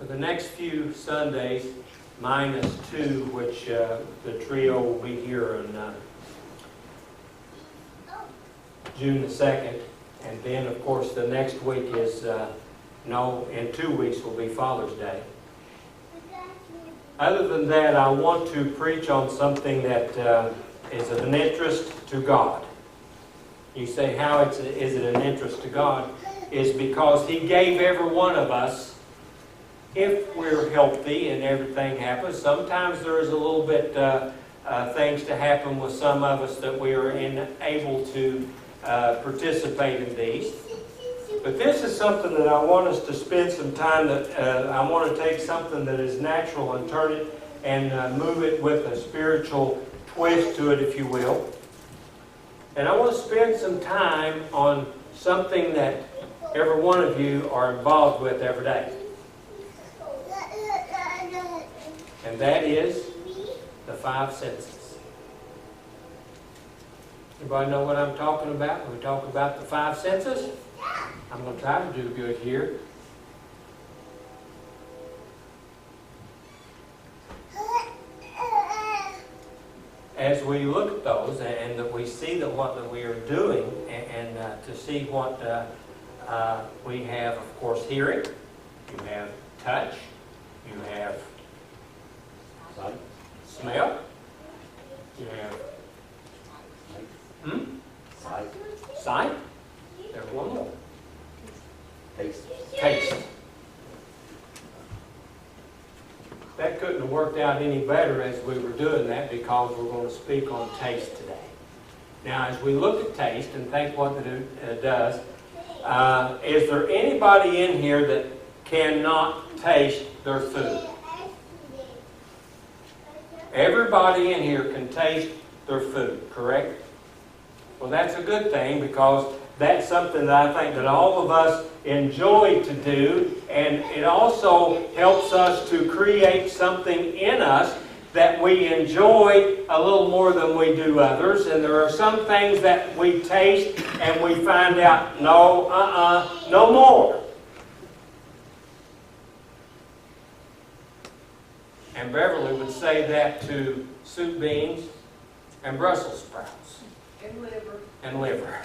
For the next few Sundays, minus 2, which the trio will be here on June the 2nd. And then, of course, the next week is, in 2 weeks will be Father's Day. Other than that, I want to preach on something that is of an interest to God. You say, how is it an interest to God? Is because He gave every one of us, if we're healthy and everything happens. Sometimes there is a little bit things to happen with some of us that we are unable to participate in these. But this is something that I want us to spend some time, that I want to take something that is natural and turn it and move it with a spiritual twist to it, if you will. And I want to spend some time on something that every one of you are involved with every day. And that is the 5 senses. Everybody know what I'm talking about when we talk about the 5 senses? I'm going to try to do good here. As we look at those and that we see that what that we are doing, and to see what we have, of course, hearing, you have touch, you have smell, you have sight. There's one more. Taste. That couldn't have worked out any better as we were doing that, because we're going to speak on taste today. Now, as we look at taste and think what it does, is there anybody in here that cannot taste their food? Everybody in here can taste their food, correct? Well, that's a good thing, because that's something that I think that all of us enjoy to do, and it also helps us to create something in us that we enjoy a little more than we do others. And there are some things that we taste and we find out, no more. And Beverly would say that to soup beans and Brussels sprouts. And liver. And liver.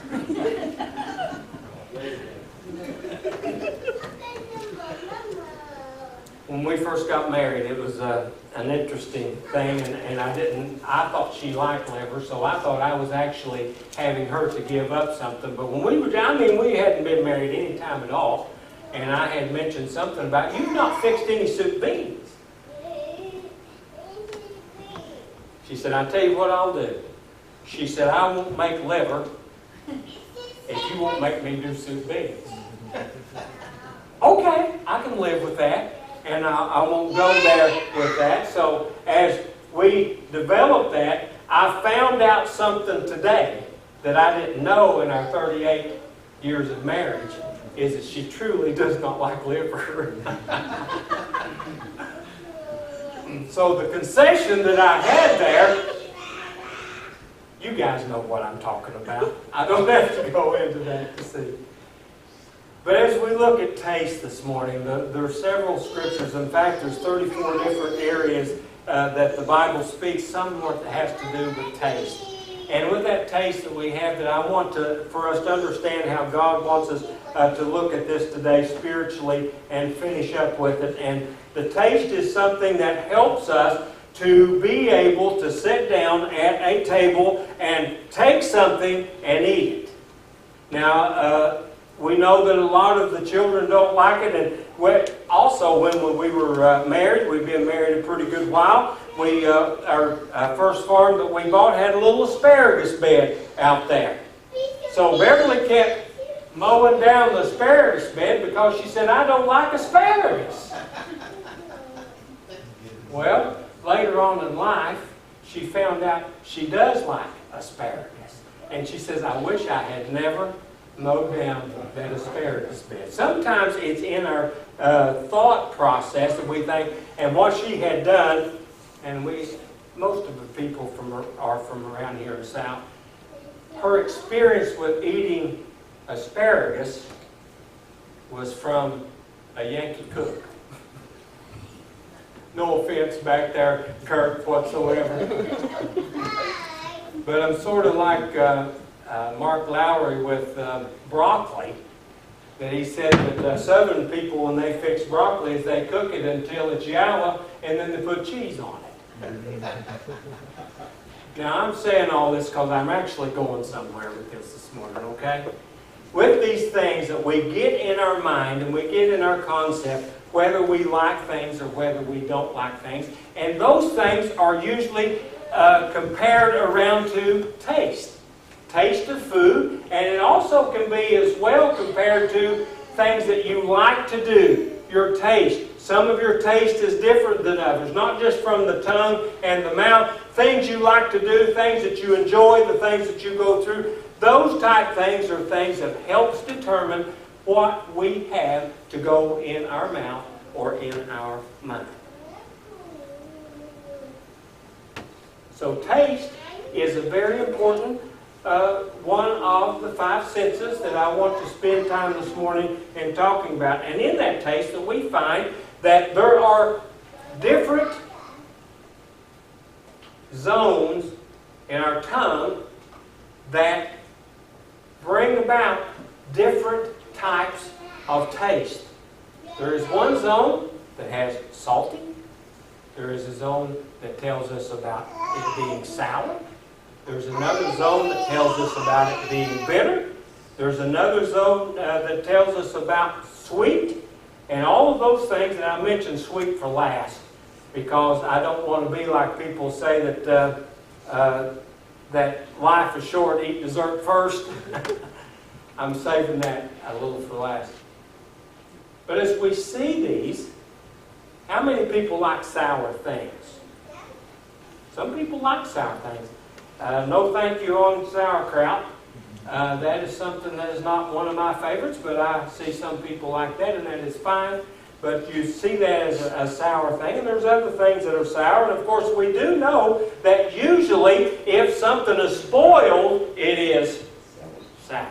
When we first got married, it was an interesting thing, and I thought she liked liver, so I thought I was actually having her to give up something. But when we were we hadn't been married any time at all, and I had mentioned something about, you've not fixed any soup beans. She said, I'll tell you what I'll do. She said, I won't make liver if you won't make me do soup beans. Okay, I can live with that, and I won't go there with that. So as we developed that, I found out something today that I didn't know in our 38 years of marriage, is that she truly does not like liver. So the concession that I had there, you guys know what I'm talking about. I don't have to go into that to see. But as we look at taste this morning, there are several scriptures. In fact, there's 34 different areas that the Bible speaks, some what has to do with taste. And with that taste that we have, that I want for us to understand how God wants us to look at this today spiritually and finish up with it. And the taste is something that helps us to be able to sit down at a table and take something and eat it. Now, we know that a lot of the children don't like it, and also when we were married, we've been married a pretty good while, our first farm that we bought had a little asparagus bed out there. So Beverly kept mowing down the asparagus bed because she said, I don't like asparagus. Well, later on in life, she found out she does like asparagus. And she says, I wish I had never mowed down that asparagus bed. Sometimes it's in our thought process that we think, and what she had done, and most of the people are from around here in the South, her experience with eating asparagus was from a Yankee cook. No offense back there, Kurt, whatsoever. But I'm sort of like Mark Lowry with broccoli. That he said that Southern people, when they fix broccoli, is they cook it until it's yellow, and then they put cheese on it. Now, I'm saying all this because I'm actually going somewhere with this morning, okay? With these things that we get in our mind and we get in our concept, whether we like things or whether we don't like things, and those things are usually compared around to taste. Taste of food, and it also can be as well compared to things that you like to do, your taste. Some of your taste is different than others, not just from the tongue and the mouth. Things you like to do, things that you enjoy, the things that you go through, those type things are things that helps determine what we have to go in our mouth or in our mind. So taste is a very important one of the five senses that I want to spend time this morning in talking about. And in that taste that we find that there are different zones in our tongue that bring about different types of taste. There is one zone that has salty. There is a zone that tells us about it being sour. There's another zone that tells us about it being bitter. There's another zone that tells us about sweet. And all of those things, and I mentioned sweet for last, because I don't want to be like people say that life is short, eat dessert first. I'm saving that a little for last. But as we see these, how many people like sour things? Some people like sour things. No thank you on sauerkraut. That is something that is not one of my favorites, but I see some people like that, and that is fine. But you see that as a sour thing, and there's other things that are sour. And of course, we do know that usually, if something is spoiled, it is sour.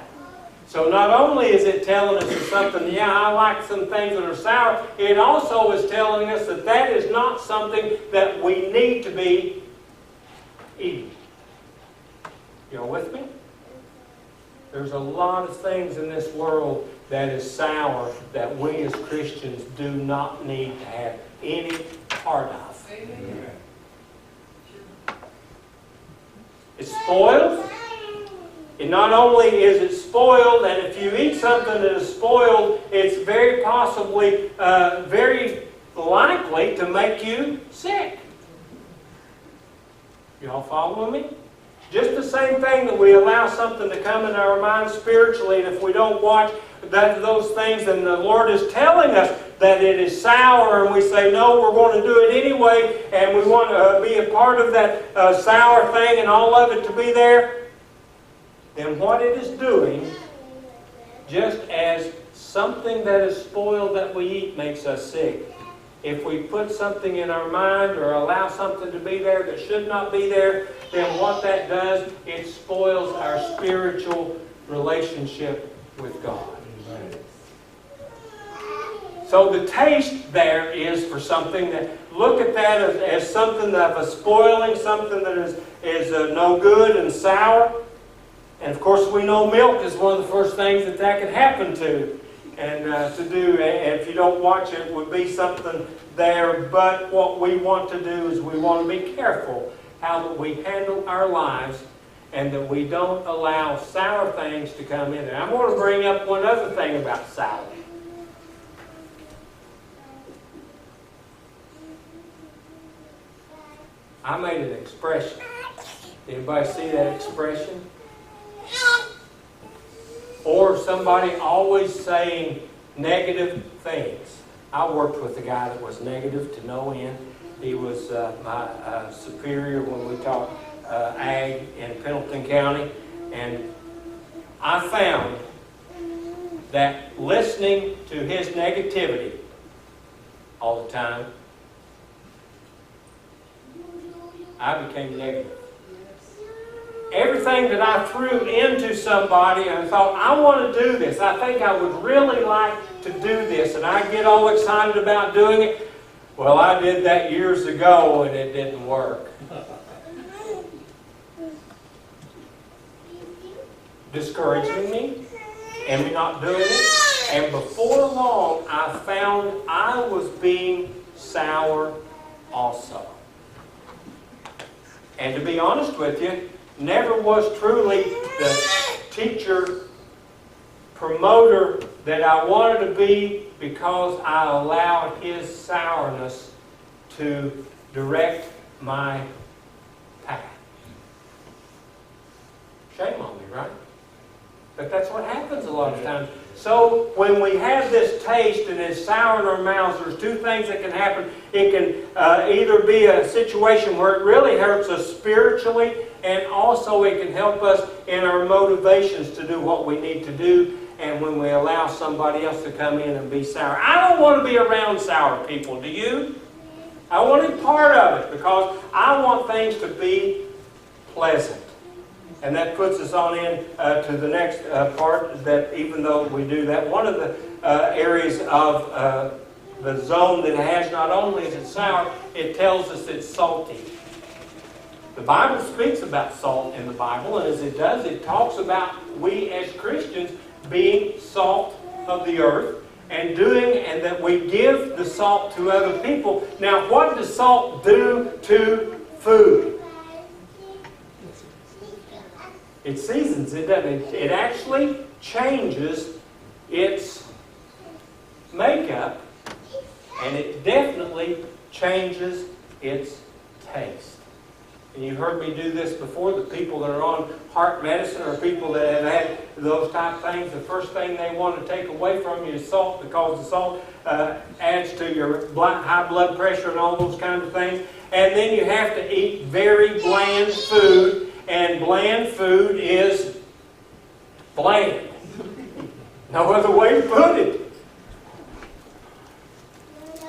So not only is it telling us that something, yeah, I like some things that are sour, it also is telling us that that is not something that we need to be eating. You with me? There's a lot of things in this world that is sour that we as Christians do not need to have any part of. Amen. It's spoiled. And not only is it spoiled, and if you eat something that is spoiled, it's very possibly, very likely to make you sick. Y'all following me? Just the same thing that we allow something to come in our mind spiritually, and if we don't watch those things, then the Lord is telling us that it is sour, and we say, no, we're going to do it anyway, and we want to be a part of that sour thing and all of it to be there, then what it is doing, just as something that is spoiled that we eat makes us sick, if we put something in our mind or allow something to be there that should not be there, then what that does, it spoils our spiritual relationship with God. So the taste there is for something that, look at that as something of a spoiling, something that is no good and sour. And of course we know milk is one of the first things that can happen to. And to do, and if you don't watch it, would be something there. But what we want to do is we want to be careful how that we handle our lives and that we don't allow sour things to come in there. I want to bring up one other thing about sour. I made an expression. Anybody see that expression? Or somebody always saying negative things. I worked with a guy that was negative to no end. He was my superior when we taught ag in Pendleton County. And I found that listening to his negativity all the time, I became negative. Everything that I threw into somebody and thought, I want to do this. I think I would really like to do this. And I get all excited about doing it. Well, I did that years ago and it didn't work. Discouraging me and me not doing it. And before long, I found I was being sour also. And to be honest with you, never was truly the teacher, promoter that I wanted to be, because I allowed his sourness to direct my path. Shame on me, right? But that's what happens a lot of times. So when we have this taste and it's sour in our mouths, there's two things that can happen. It can either be a situation where it really hurts us spiritually, and also it can help us in our motivations to do what we need to do. And when we allow somebody else to come in and be sour. I don't want to be around sour people, do you? I want to be part of it because I want things to be pleasant. And that puts us on in to the next part, that even though we do that, one of the areas of the zone that has, not only is it sour, it tells us it's salty. The Bible speaks about salt in the Bible, and as it does, it talks about we as Christians being salt of the earth and that we give the salt to other people. Now, what does salt do to food? It seasons it, doesn't it? It actually changes its makeup, and it definitely changes its taste. And you've heard me do this before. The people that are on heart medicine or people that have had those type of things, the first thing they want to take away from you is salt, because the salt adds to your high blood pressure and all those kinds of things. And then you have to eat very bland food, and bland food is bland. No other way to put it.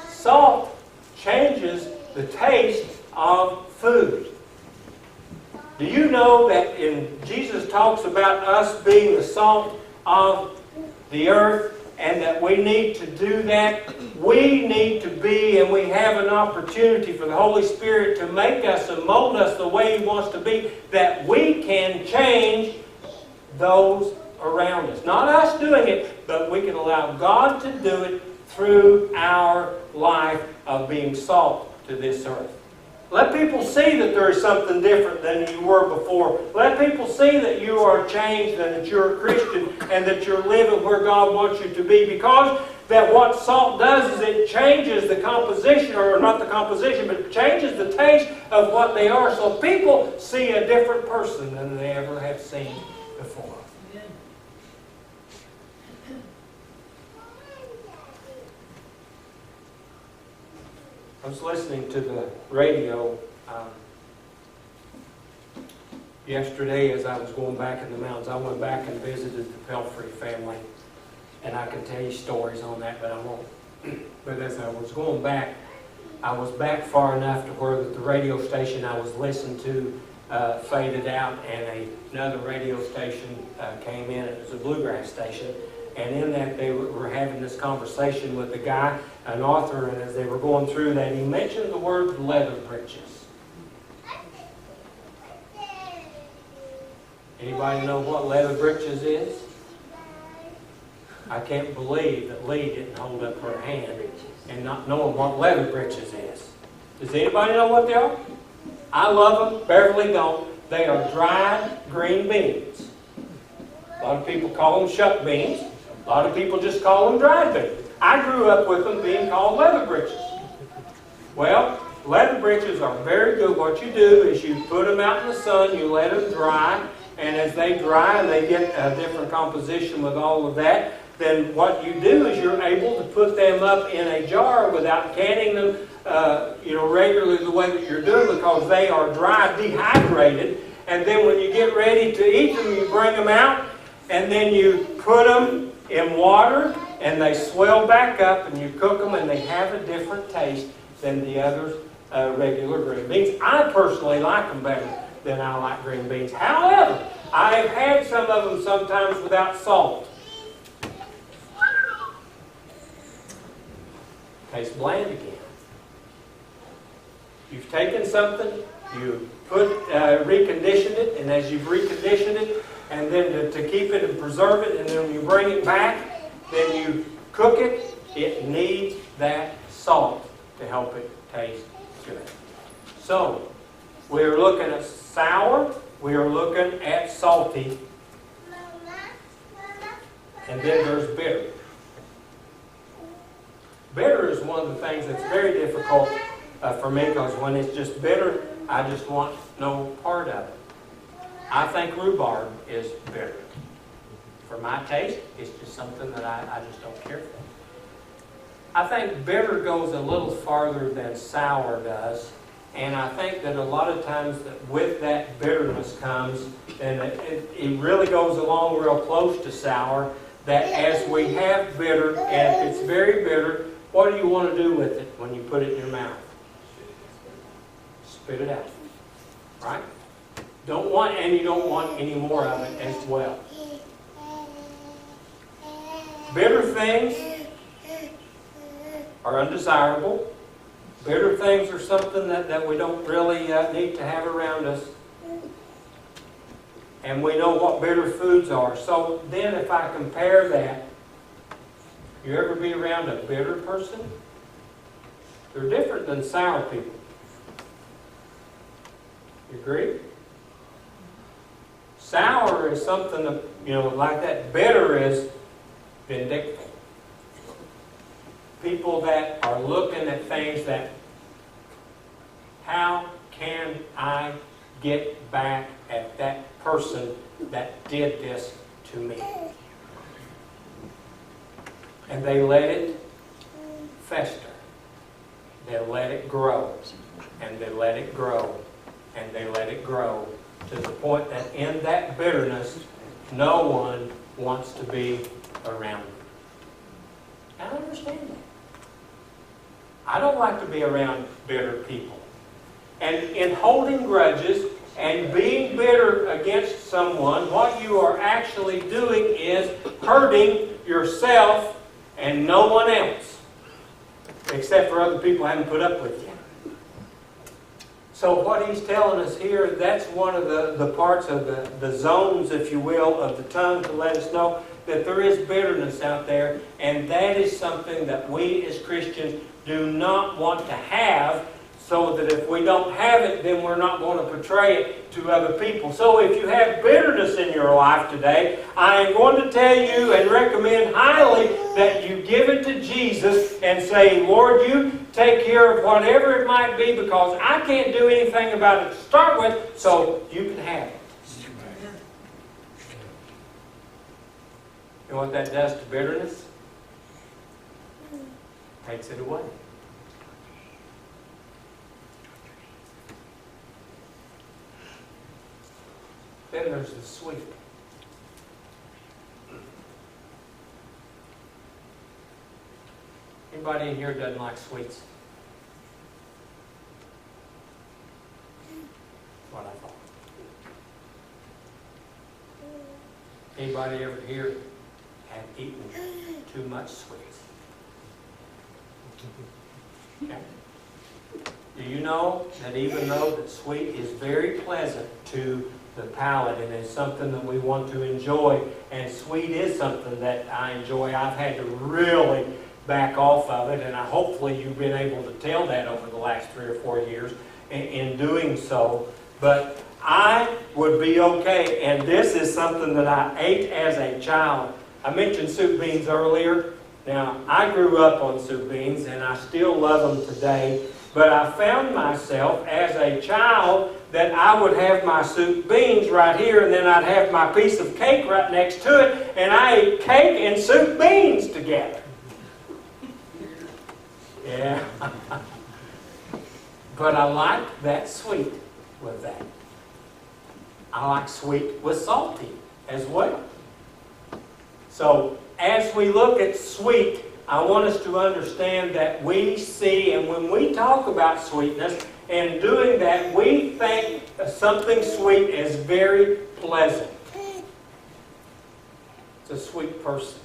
Salt changes the taste of food. Do you know that Jesus talks about us being the salt of the earth, and that we need to do that? We need to be, and we have an opportunity for the Holy Spirit to make us and mold us the way He wants to be, that we can change those around us. Not us doing it, but we can allow God to do it through our life of being salt to this earth. Let people see that there is something different than you were before. Let people see that you are changed and that you're a Christian and that you're living where God wants you to be. Because that what salt does is it changes the composition, or not the composition, but it changes the taste of what they are. So people see a different person than they ever have seen before. I was listening to the radio yesterday as I was going back in the mountains. I went back and visited the Pelfrey family, and I can tell you stories on that, but I won't. But as I was going back, I was back far enough to where the radio station I was listening to faded out, and another radio station came in. It was a bluegrass station. And in that, they were having this conversation with a guy, an author, and as they were going through that, he mentioned the word leather breeches. Anybody know what leather breeches is? I can't believe that Lee didn't hold up her hand and not knowing what leather breeches is. Does anybody know what they are? I love them. Beverly don't. They are dried green beans. A lot of people call them shuck beans. A lot of people just call them dried beans. I grew up with them being called leather breeches. Well, leather breeches are very good. What you do is you put them out in the sun, you let them dry, and as they dry and they get a different composition with all of that, then what you do is you're able to put them up in a jar without canning them regularly the way that you're doing, because they are dry, dehydrated. And then when you get ready to eat them, you bring them out, and then you put them in water, and they swell back up, and you cook them, and they have a different taste than the other regular green beans. I personally like them better than I like green beans. However, I have had some of them sometimes without salt. Tastes bland again. You've taken something, you reconditioned it, and as you've reconditioned it, and then to keep it and preserve it, and then when you bring it back, then you cook it, it needs that salt to help it taste good. So, we're looking at sour, we are looking at salty, and then there's bitter. Bitter is one of the things that's very difficult for me, because when it's just bitter, I just want no part of it. I think rhubarb is bitter. For my taste, it's just something that I just don't care for. I think bitter goes a little farther than sour does, and I think that a lot of times that with that bitterness comes, and it really goes along real close to sour, that as we have bitter, and if it's very bitter, what do you want to do with it when you put it in your mouth? Spit it out. Right? You don't want any more of it as well. Bitter things are undesirable. Bitter things are something that we don't really need to have around us. And we know what bitter foods are. So then if I compare that, you ever be around a bitter person? They're different than sour people. You agree? Sour is something that, like that. Bitter is vindictive. People that are looking at things that, how can I get back at that person that did this to me? And they let it fester. They let it grow. And they let it grow. And they let it grow to the point that in that bitterness, no one wants to be around them. I understand that. I don't like to be around bitter people. And in holding grudges and being bitter against someone, what you are actually doing is hurting yourself and no one else, except for other people who haven't put up with you. So what he's telling us here, that's one of the parts of the zones, if you will, of the tongue to let us know that there is bitterness out there, and that is something that we as Christians do not want to have, so that if we don't have it, then we're not going to portray it to other people. So if you have bitterness in your life today, I am going to tell you and recommend highly that you give it to Jesus and say, Lord, you take care of whatever it might be, because I can't do anything about it to start with, so you can have it. You know what that does to bitterness? Takes it away. Then there's the sweet. Anybody in here doesn't like sweets? That's what I thought. Anybody ever here have eaten too much sweets? Okay. Do you know that even though that sweet is very pleasant to the palate, and it's something that we want to enjoy, and sweet is something that I enjoy, I've had to really back off of it, and hopefully you've been able to tell that over the last 3 or 4 years in doing so. But I would be okay, and this is something that I ate as a child. I mentioned soup beans earlier. Now, I grew up on soup beans, and I still love them today, but I found myself as a child that I would have my soup beans right here, and then I'd have my piece of cake right next to it, and I ate cake and soup beans together. Yeah. But I like that sweet with that. I like sweet with salty as well. So, as we look at sweet, I want us to understand that we see, and when we talk about sweetness, and doing that, we think something sweet is very pleasant. It's a sweet person.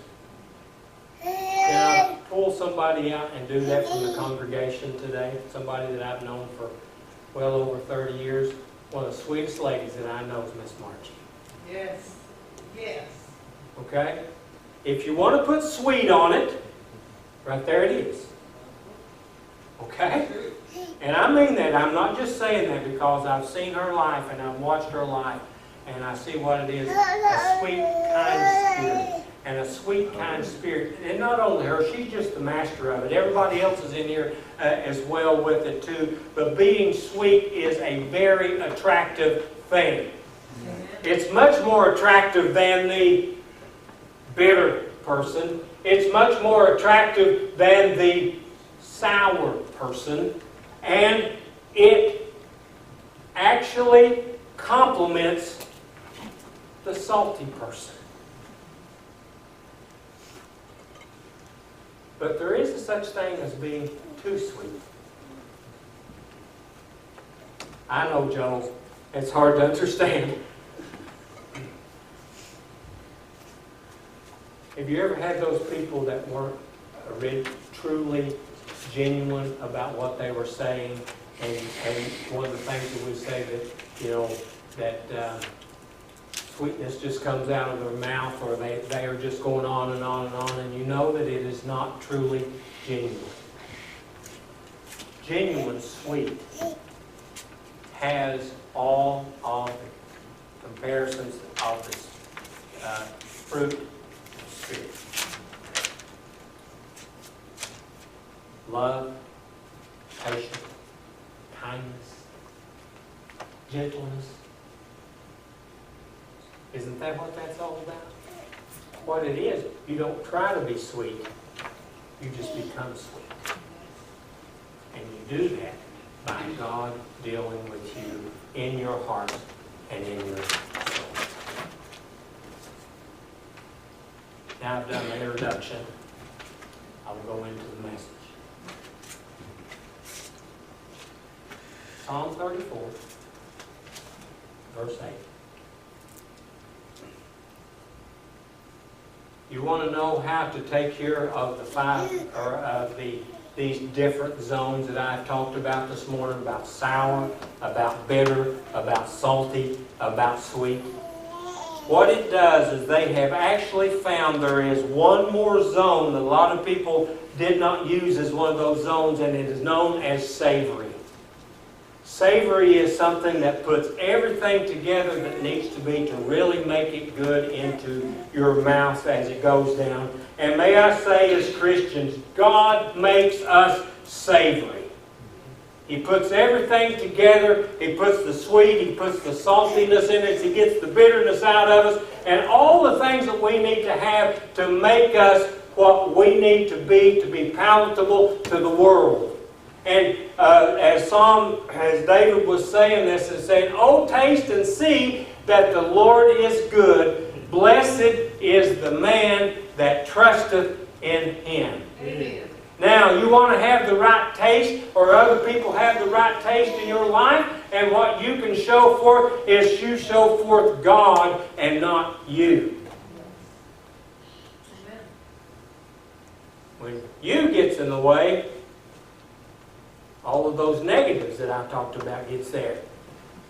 Can I pull somebody out and do that from the congregation today? Somebody that I've known for well over 30 years. One of the sweetest ladies that I know is Miss Margie. Yes. Yes. Okay? If you want to put sweet on it, right there it is. Okay? And I mean that. I'm not just saying that because I've seen her life and I've watched her life and I see what it is. A sweet, kind spirit. And a sweet, kind spirit. And not only her, she's just the master of it. Everybody else is in here as well with it too. But being sweet is a very attractive thing. It's much more attractive than the bitter person. It's much more attractive than the sour person. And it actually complements the salty person. But there is a such thing as being too sweet. I know, Joe, it's hard to understand. Have you ever had those people that weren't really, truly genuine about what they were saying? And one of the things that we say that, that sweetness just comes out of their mouth, or they are just going on and on and on, and you know that it is not truly genuine. Genuine sweet has all of the comparisons of this fruit of spirit. Love, patience, kindness, gentleness. Isn't that what that's all about? What it is, you don't try to be sweet. You just become sweet. And you do that by God dealing with you in your heart and in your soul. Now I've done the introduction. I will go into the message. Psalm 34, verse 8. You want to know how to take care of the these different zones that I've talked about this morning, about sour, about bitter, about salty, about sweet. What it does is they have actually found there is one more zone that a lot of people did not use as one of those zones, and it is known as savory. Savory is something that puts everything together that needs to be to really make it good into your mouth as it goes down. And may I say, as Christians, God makes us savory. He puts everything together. He puts the sweet, He puts the saltiness in it, He gets the bitterness out of us, and all the things that we need to have to make us what we need to be palatable to the world. And as David was saying this, and saying, "Oh, taste and see that the Lord is good. Blessed is the man that trusteth in Him." Amen. Now, you want to have the right taste, or other people have the right taste in your life, and what you can show forth is you show forth God and not you. Amen. When you gets in the way, all of those negatives that I talked about gets there.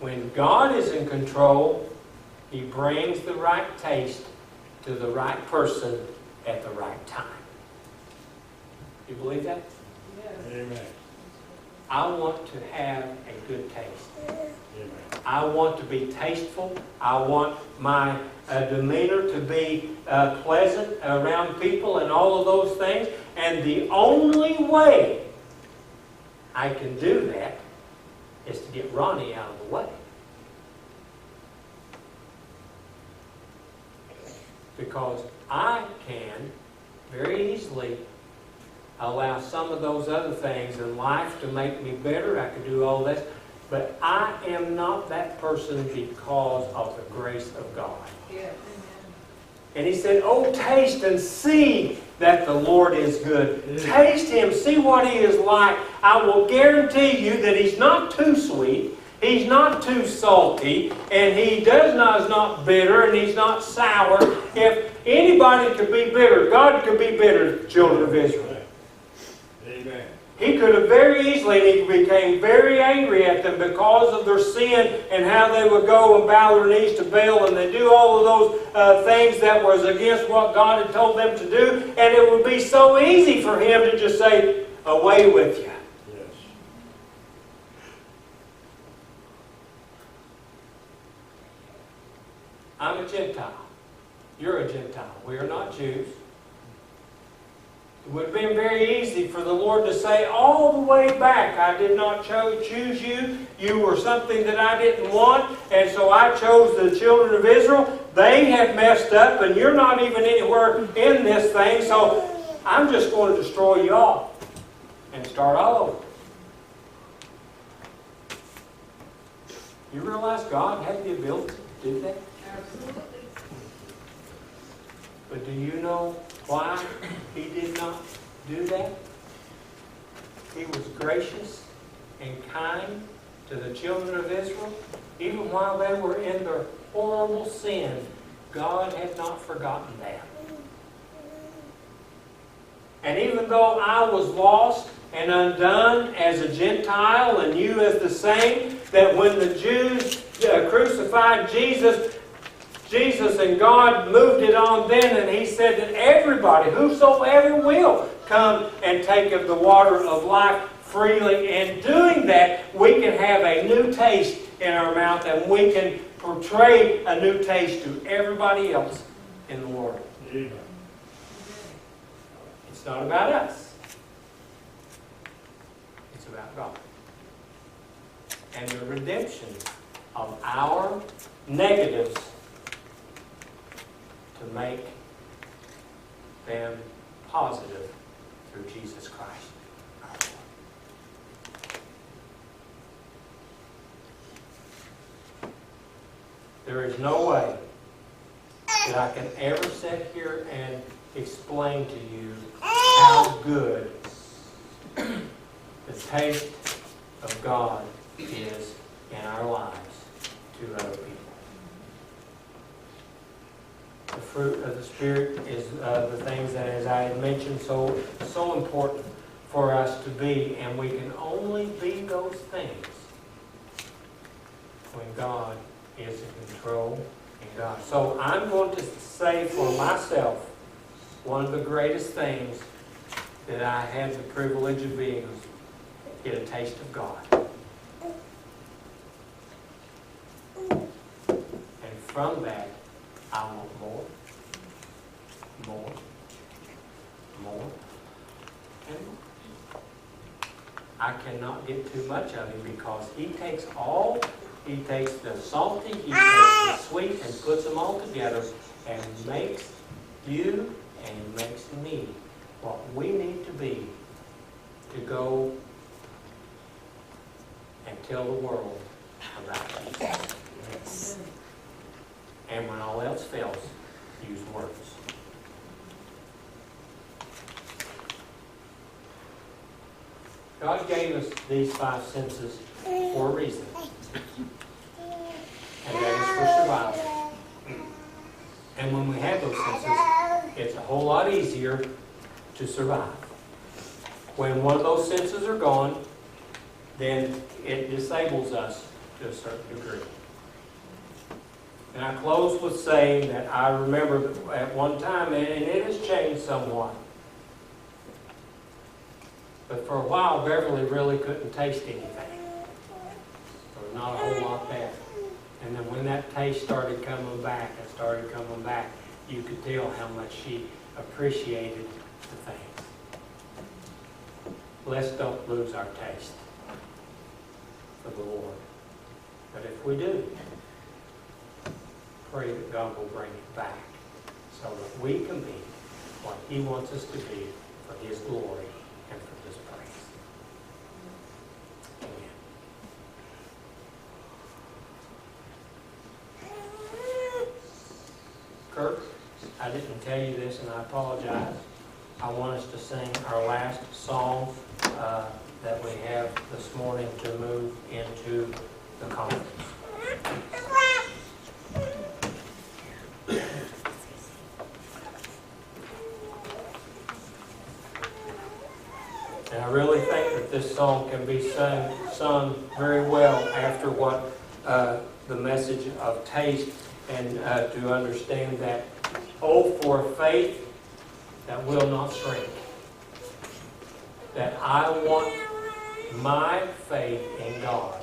When God is in control, He brings the right taste to the right person at the right time. You believe that? Yes. Amen. I want to have a good taste. Amen. I want to be tasteful. I want my demeanor to be pleasant around people and all of those things. And the only way I can do that is to get Ronnie out of the way. Because I can very easily allow some of those other things in life to make me better. I could do all this. But I am not that person because of the grace of God. Yes. And He said, "Oh, taste and see that the Lord is good." Yeah. Taste Him. See what He is like. I will guarantee you that He's not too sweet. He's not too salty. And He is not bitter. And He's not sour. If anybody could be bitter, God could be bitter, children of Israel. Amen. He could have very easily, and he became very angry at them because of their sin and how they would go and bow their knees to Baal, and they do all of those things that was against what God had told them to do. And it would be so easy for him to just say, away with you. Yes. I'm a Gentile. You're a Gentile. We are not Jews. It would have been very easy for the Lord to say all the way back, I did not choose you. You were something that I didn't want, and so I chose the children of Israel. They have messed up, and you're not even anywhere in this thing, so I'm just going to destroy you all and start all over. You realize God had the ability to do that? Absolutely. But do you know why He did not do that? He was gracious and kind to the children of Israel. Even while they were in their horrible sin, God had not forgotten that. And even though I was lost and undone as a Gentile and you as the same, that when the Jews crucified Jesus and God moved it on then, and He said that everybody, whosoever will, come and take of the water of life freely. And doing that, we can have a new taste in our mouth, and we can portray a new taste to everybody else in the world. Amen. It's not about us. It's about God. And the redemption of our negatives to make them positive through Jesus Christ, our Lord. There is no way that I can ever sit here and explain to you how good the taste of God is in our lives to other people. The fruit of the Spirit is the things that, as I had mentioned, so important for us to be, and we can only be those things when God is in control and God. So I'm going to say for myself, one of the greatest things that I had the privilege of being was get a taste of God. And from that, I want more, and more. I cannot get too much of Him because He takes the salty, He takes the sweet, and puts them all together and makes you and He makes me what we need to be to go and tell the world about Jesus. Yes. And when all else fails, use words. God gave us these 5 senses for a reason. And that is for survival. And when we have those senses, it's a whole lot easier to survive. When one of those senses are gone, then it disables us to a certain degree. And I close with saying that I remember at one time, and it has changed somewhat, but for a while Beverly really couldn't taste anything. There was not a whole lot there. And then when that taste started coming back, you could tell how much she appreciated the things. Let's don't lose our taste for the Lord. But if we do, pray that God will bring it back so that we can be what He wants us to be for His glory and for His praise. Amen. Kirk, I didn't tell you this, and I apologize. I want us to sing our last song that we have this morning to move into the conference. And I really think that this song can be sung very well after what the message of taste, and to understand that, oh, for faith that will not shrink. That I want my faith in God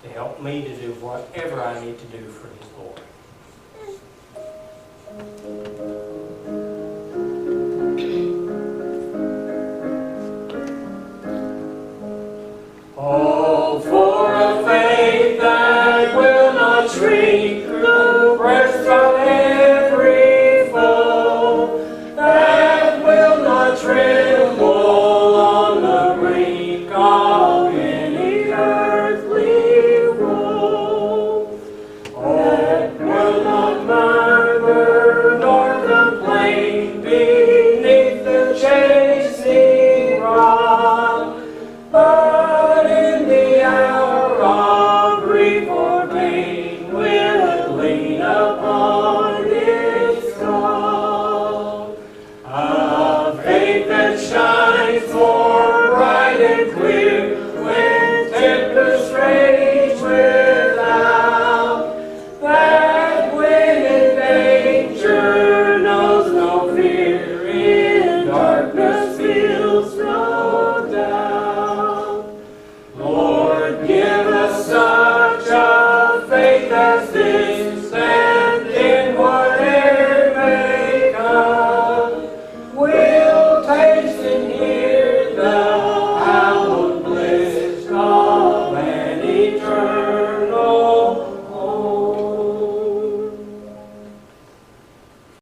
to help me to do whatever I need to do for His glory. Oh, for a faith that will not shrink through the breast of every foe, that will not tremble on the brink of any earthly woe, that will not murmur nor complain beneath the chasing rod, but in the hour of grief or pain will lean upon its God. A faith that shines for